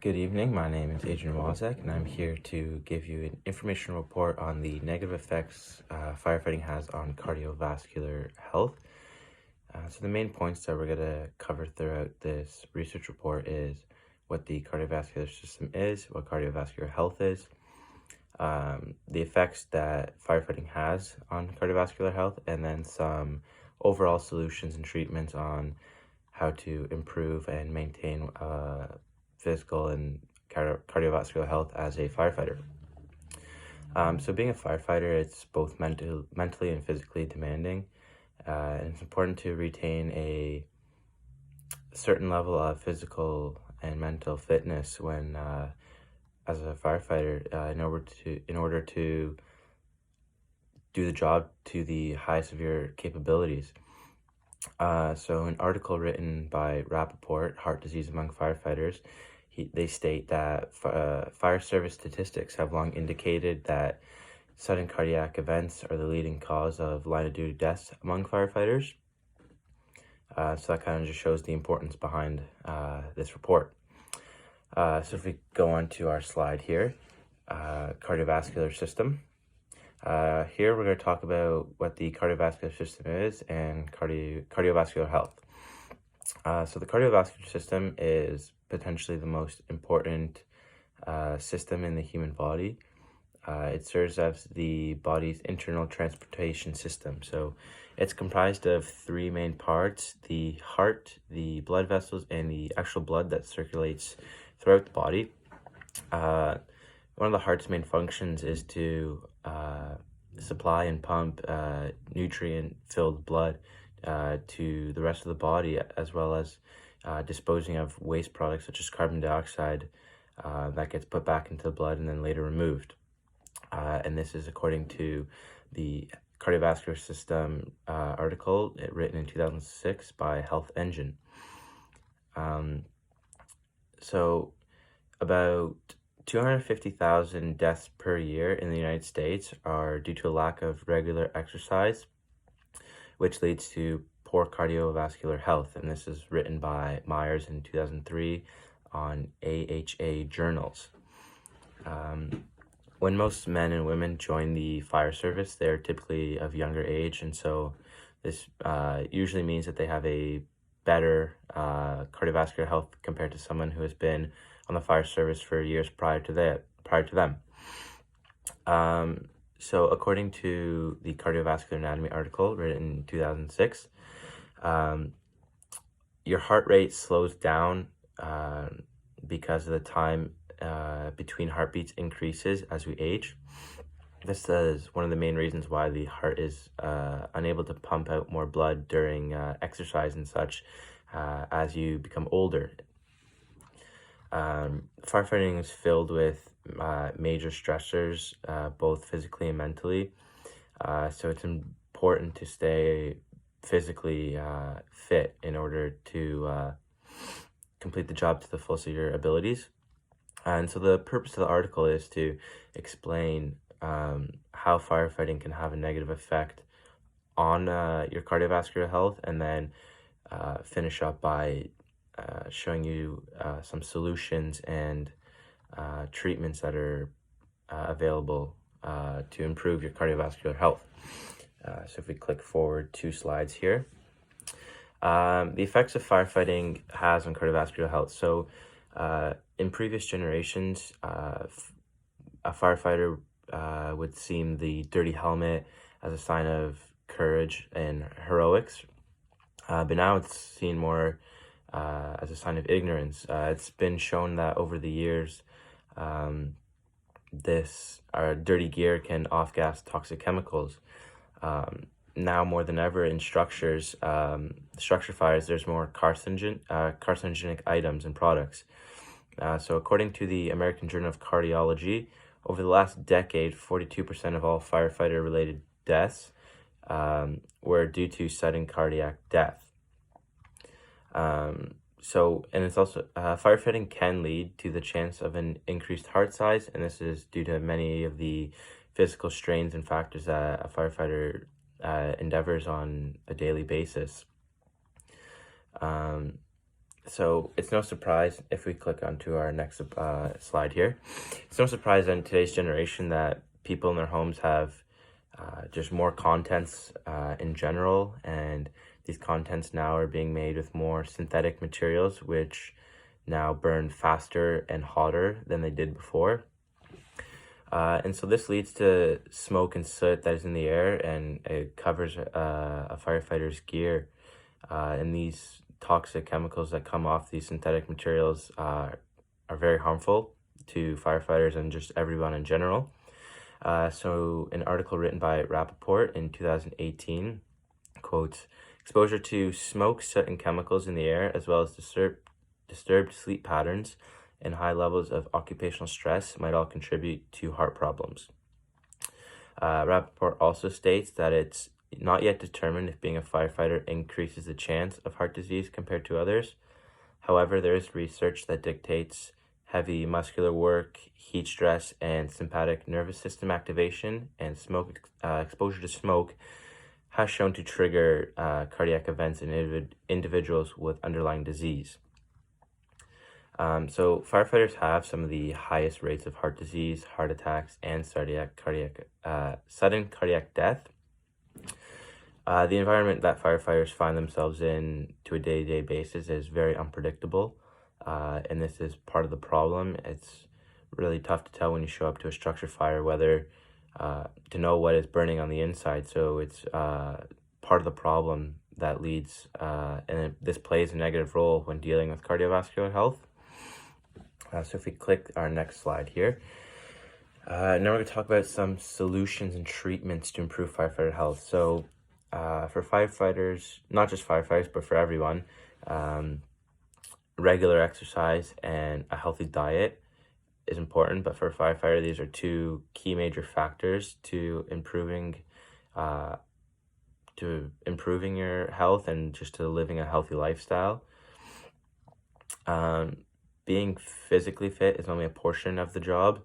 Good evening, my name is Adrian Wozek, and I'm here to give you an information report on the negative effects firefighting has on cardiovascular health. So the main points that we're going to cover throughout this research report is what the cardiovascular system is, what cardiovascular health is, the effects that firefighting has on cardiovascular health, and then some overall solutions and treatments on how to improve and maintain physical and cardiovascular health as a firefighter. So being a firefighter, it's both mentally and physically demanding, and it's important to retain a certain level of physical and mental fitness when as a firefighter in order to do the job to the highest of your capabilities. So an article written by Rappaport, Heart Disease Among Firefighters, they state that fire service statistics have long indicated that sudden cardiac events are the leading cause of line-of-duty deaths among firefighters. So that kind of just shows the importance behind this report. So if we go on to our slide here, cardiovascular system. Here we're going to talk about what the cardiovascular system is and cardiovascular health. So the cardiovascular system is potentially the most important system in the human body. It serves as the body's internal transportation system. So it's comprised of three main parts: the heart, the blood vessels, and the actual blood that circulates throughout the body. One of the heart's main functions is to supply and pump nutrient-filled blood to the rest of the body, as well as disposing of waste products such as carbon dioxide that gets put back into the blood and then later removed. And this is according to the cardiovascular system article written in 2006 by Health Engine. So about 250,000 deaths per year in the United States are due to a lack of regular exercise, which leads to poor cardiovascular health. And this is written by Myers in 2003 on AHA journals. When most men and women join the fire service, they're typically of younger age. And so this usually means that they have a better cardiovascular health compared to someone who has been on the fire service for years prior to them. So according to the cardiovascular anatomy article written in 2006, your heart rate slows down because of the time between heartbeats increases as we age. This is one of the main reasons why the heart is unable to pump out more blood during exercise and such as you become older. Firefighting is filled with major stressors, both physically and mentally. So it's important to stay physically fit in order to complete the job to the fullest of your abilities. And so the purpose of the article is to explain how firefighting can have a negative effect on your cardiovascular health, and then finish up by showing you some solutions and treatments that are available to improve your cardiovascular health. So if we click forward 2 slides here, the effects of firefighting has on cardiovascular health. So in previous generations, a firefighter would seem the dirty helmet as a sign of courage and heroics, but now it's seen more as a sign of ignorance. It's been shown that over the years, this dirty gear can off-gas toxic chemicals. Now more than ever in structure fires, there's more carcinogenic items and products. So according to the American Journal of Cardiology, over the last decade, 42% of all firefighter-related deaths were due to sudden cardiac death. And it's also, firefighting can lead to the chance of an increased heart size, and this is due to many of the physical strains and factors that a firefighter endeavors on a daily basis. So it's no surprise if we click onto our next slide here. It's no surprise in today's generation that people in their homes have just more contents in general, and these contents now are being made with more synthetic materials, which now burn faster and hotter than they did before. And so this leads to smoke and soot that is in the air, and it covers a firefighter's gear. And these toxic chemicals that come off these synthetic materials are very harmful to firefighters and just everyone in general. So an article written by Rappaport in 2018 quotes, "Exposure to smoke, soot, and chemicals in the air, as well as disturbed sleep patterns and high levels of occupational stress might all contribute to heart problems." Rappaport also states that it's not yet determined if being a firefighter increases the chance of heart disease compared to others. However, there is research that dictates heavy muscular work, heat stress, and sympathetic nervous system activation, and exposure to smoke has shown to trigger cardiac events in individuals with underlying disease. So firefighters have some of the highest rates of heart disease, heart attacks, and sudden cardiac death. The environment that firefighters find themselves in to a day-to-day basis is very unpredictable, and this is part of the problem. It's really tough to tell when you show up to a structure fire whether to know what is burning on the inside. So it's part of the problem that leads, and this plays a negative role when dealing with cardiovascular health. So if we click our next slide here, now we're going to talk about some solutions and treatments to improve firefighter health. So for firefighters, not just firefighters, but for everyone, regular exercise and a healthy diet is important. But for a firefighter, these are two key major factors to improving your health and just to living a healthy lifestyle. Being physically fit is only a portion of the job.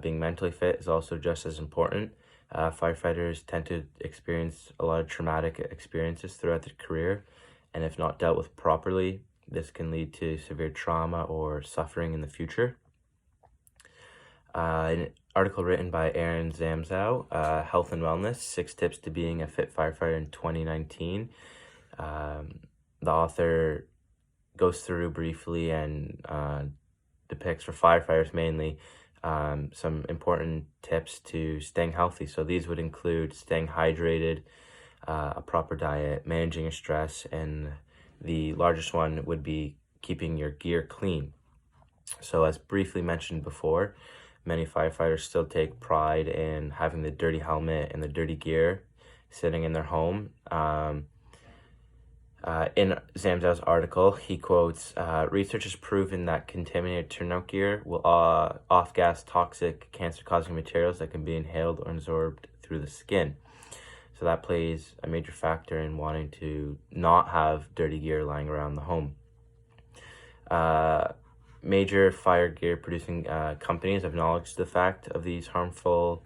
Being mentally fit is also just as important. Firefighters tend to experience a lot of traumatic experiences throughout their career, and if not dealt with properly, this can lead to severe trauma or suffering in the future. An article written by Aaron Zamzow, Health and Wellness, 6 Tips to Being a Fit Firefighter in 2019. The author goes through briefly and depicts, for firefighters mainly, some important tips to staying healthy. So these would include staying hydrated, a proper diet, managing your stress, and the largest one would be keeping your gear clean. So as briefly mentioned before, many firefighters still take pride in having the dirty helmet and the dirty gear sitting in their home. In Zamzow's article, he quotes, "Research has proven that contaminated turnout gear will off-gas toxic cancer-causing materials that can be inhaled or absorbed through the skin." So that plays a major factor in wanting to not have dirty gear lying around the home. Major fire gear producing companies acknowledge the fact of these harmful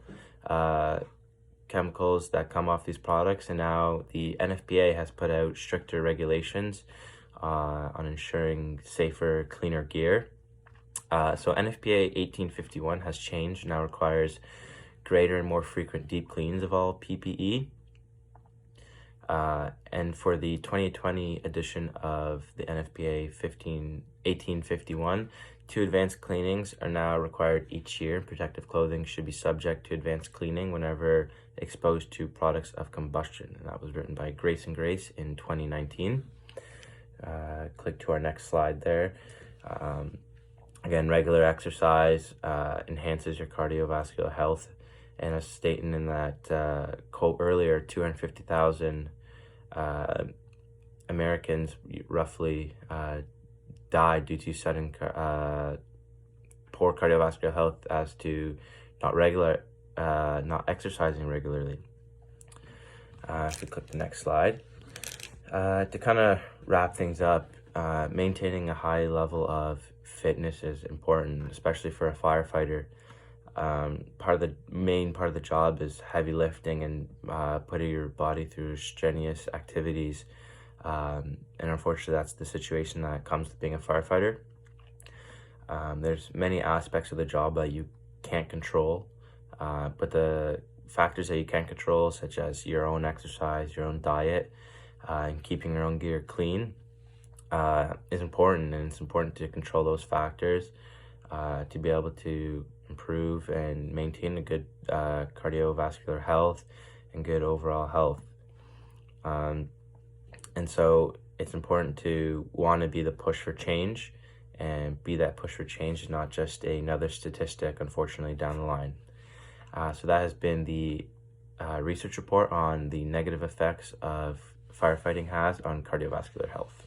chemicals that come off these products, and now the NFPA has put out stricter regulations on ensuring safer, cleaner gear. So NFPA 1851 has changed, now requires greater and more frequent deep cleans of all PPE. And for the 2020 edition of the NFPA 1851, 2 advanced cleanings are now required each year. Protective clothing should be subject to advanced cleaning whenever exposed to products of combustion. And that was written by Grace and Grace in 2019. Click to our next slide there. Again, regular exercise enhances your cardiovascular health. And as stated in that quote earlier, 250,000 Americans roughly died due to sudden poor cardiovascular health as to not exercising regularly. If we click the next slide. To kind of wrap things up, maintaining a high level of fitness is important, especially for a firefighter. Main part of the job is heavy lifting and putting your body through strenuous activities. And unfortunately, that's the situation that comes with being a firefighter. There's many aspects of the job that you can't control, but the factors that you can control, such as your own exercise, your own diet, and keeping your own gear clean, is important. And it's important to control those factors to be able to improve and maintain a good cardiovascular health and good overall health. And so it's important to want to be the push for change, and be that push for change, not just another statistic, unfortunately, down the line. So that has been the research report on the negative effects of firefighting has on cardiovascular health.